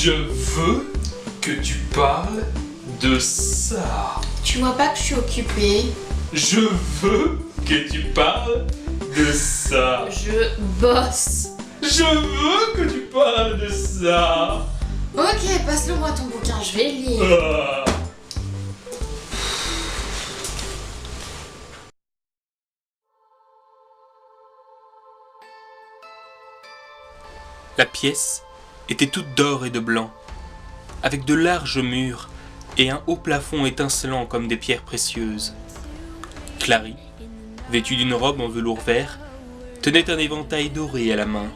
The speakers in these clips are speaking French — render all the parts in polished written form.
Je veux que tu parles de ça. Tu vois pas que je suis occupée? Je veux que tu parles de ça. Je bosse. Je veux que tu parles de ça. Ok, passe-le moi ton bouquin, je vais le lire. Ah. La pièce était toute d'or et de blanc, avec de larges murs et un haut plafond étincelant comme des pierres précieuses. Clary, vêtue d'une robe en velours vert, tenait un éventail doré à la main.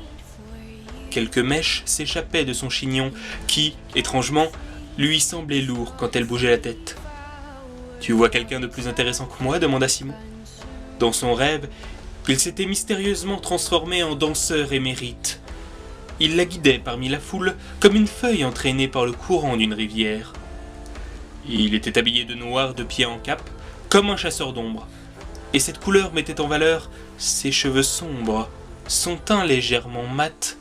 Quelques mèches s'échappaient de son chignon qui, étrangement, lui semblait lourd quand elle bougeait la tête. « Tu vois quelqu'un de plus intéressant que moi ?» demanda Simon. Dans son rêve, il s'était mystérieusement transformé en danseur émérite. Il la guidait parmi la foule comme une feuille entraînée par le courant d'une rivière. Il était habillé de noir de pied en cap, comme un chasseur d'ombre, et cette couleur mettait en valeur ses cheveux sombres, son teint légèrement mat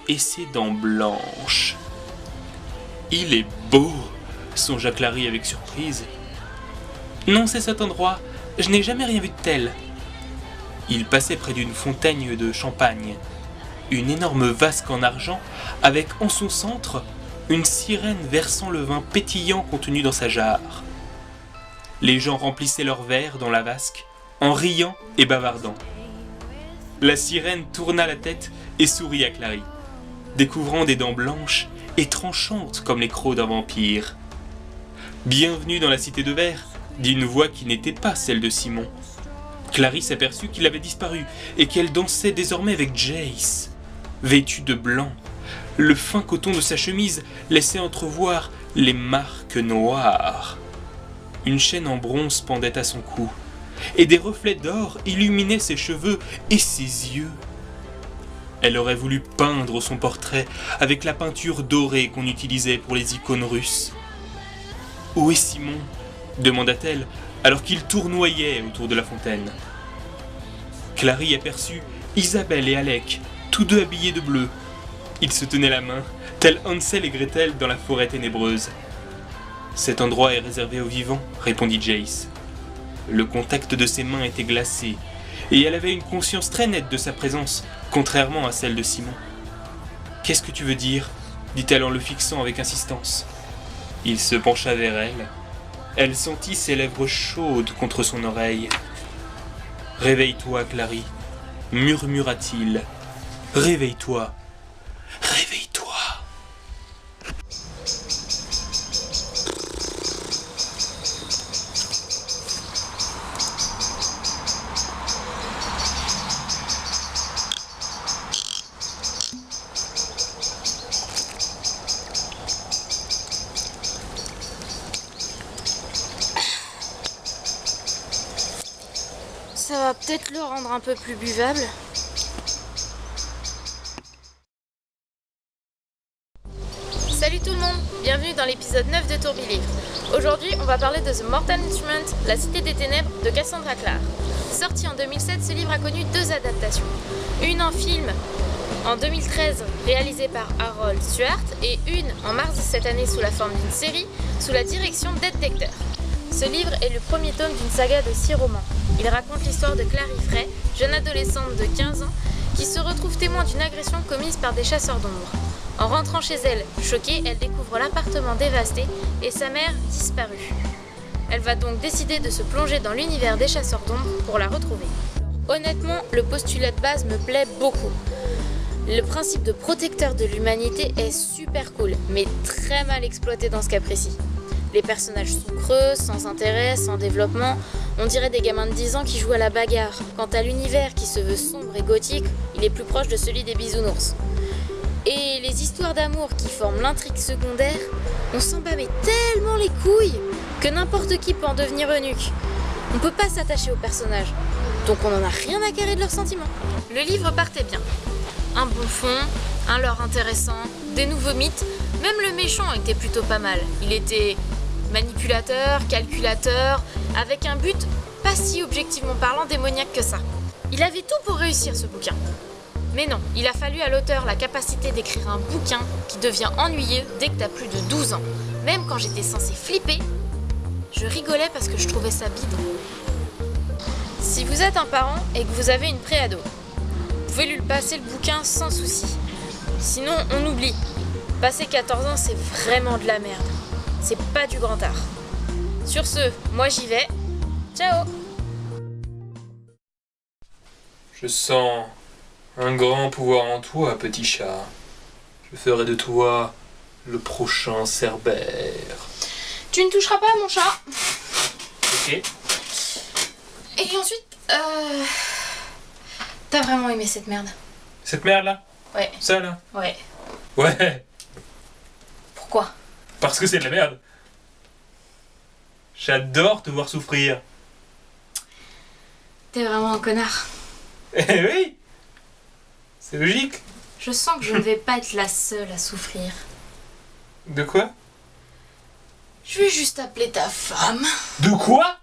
et ses dents blanches. « Il est beau !» songea Clary avec surprise. « Non, c'est cet endroit, je n'ai jamais rien vu de tel. » Il passait près d'une fontaine de champagne, une énorme vasque en argent avec en son centre une sirène versant le vin pétillant contenu dans sa jarre. Les gens remplissaient leurs verres dans la vasque en riant et bavardant. La sirène tourna la tête et sourit à Clary, découvrant des dents blanches et tranchantes comme les crocs d'un vampire. « Bienvenue dans la cité de verre !» dit une voix qui n'était pas celle de Simon. Clary s'aperçut qu'il avait disparu et qu'elle dansait désormais avec Jace. Vêtu de blanc, le fin coton de sa chemise laissait entrevoir les marques noires. Une chaîne en bronze pendait à son cou, et des reflets d'or illuminaient ses cheveux et ses yeux. Elle aurait voulu peindre son portrait avec la peinture dorée qu'on utilisait pour les icônes russes. « Où est Simon ?» demanda-t-elle alors qu'il tournoyait autour de la fontaine. Clary aperçut Isabelle et Alec, tous deux habillés de bleu. Ils se tenaient la main, tels Hansel et Gretel dans la forêt ténébreuse. « Cet endroit est réservé aux vivants, » répondit Jace. Le contact de ses mains était glacé, et elle avait une conscience très nette de sa présence, contrairement à celle de Simon. « Qu'est-ce que tu veux dire ?» dit-elle en le fixant avec insistance. Il se pencha vers elle. Elle sentit ses lèvres chaudes contre son oreille. « Réveille-toi, Clary, » murmura-t-il. « Réveille-toi, réveille-toi. » Ça va peut-être le rendre un peu plus buvable. Salut tout le monde, bienvenue dans l'épisode 9 de Tourbillivre. Aujourd'hui, on va parler de The Mortal Instrument, la cité des ténèbres de Cassandra Clare. Sorti en 2007, ce livre a connu deux adaptations. Une en film en 2013, réalisée par Harold Stewart, et une en mars de cette année sous la forme d'une série, sous la direction d'Ed Decter. Ce livre est le premier tome d'une saga de 6 romans. Il raconte l'histoire de Clary Frey, jeune adolescente de 15 ans, qui se retrouve témoin d'une agression commise par des chasseurs d'ombre. En rentrant chez elle, choquée, elle découvre l'appartement dévasté et sa mère disparue. Elle va donc décider de se plonger dans l'univers des chasseurs d'ombre pour la retrouver. Honnêtement, le postulat de base me plaît beaucoup. Le principe de protecteur de l'humanité est super cool, mais très mal exploité dans ce cas précis. Les personnages sont creux, sans intérêt, sans développement. On dirait des gamins de 10 ans qui jouent à la bagarre. Quant à l'univers qui se veut sombre et gothique, il est plus proche de celui des bisounours. Et les histoires d'amour qui forment l'intrigue secondaire, on s'en bat mais tellement les couilles que n'importe qui peut en devenir eunuque. On peut pas s'attacher aux personnages, donc on en a rien à carrer de leurs sentiments. Le livre partait bien. Un bon fond, un lore intéressant, des nouveaux mythes, même le méchant était plutôt pas mal. Il était manipulateur, calculateur, avec un but pas si objectivement parlant démoniaque que ça. Il avait tout pour réussir ce bouquin. Mais non, il a fallu à l'auteur la capacité d'écrire un bouquin qui devient ennuyeux dès que t'as plus de 12 ans. Même quand j'étais censée flipper, je rigolais parce que je trouvais ça bidon. Si vous êtes un parent et que vous avez une préado, vous pouvez lui passer le bouquin sans souci. Sinon, on oublie. Passer 14 ans, c'est vraiment de la merde. C'est pas du grand art. Sur ce, moi j'y vais. Ciao! Je sens un grand pouvoir en toi, petit chat. Je ferai de toi le prochain Cerbère. Tu ne toucheras pas à mon chat. Ok. Et ensuite, t'as vraiment aimé cette merde? Cette merde là? Ouais. Ça là? Ouais. Ouais. Pourquoi? Parce que c'est de la merde. J'adore te voir souffrir. T'es vraiment un connard. Eh oui. C'est logique. Je sens que je ne vais pas être la seule à souffrir. De quoi? Je vais juste appeler ta femme. De quoi?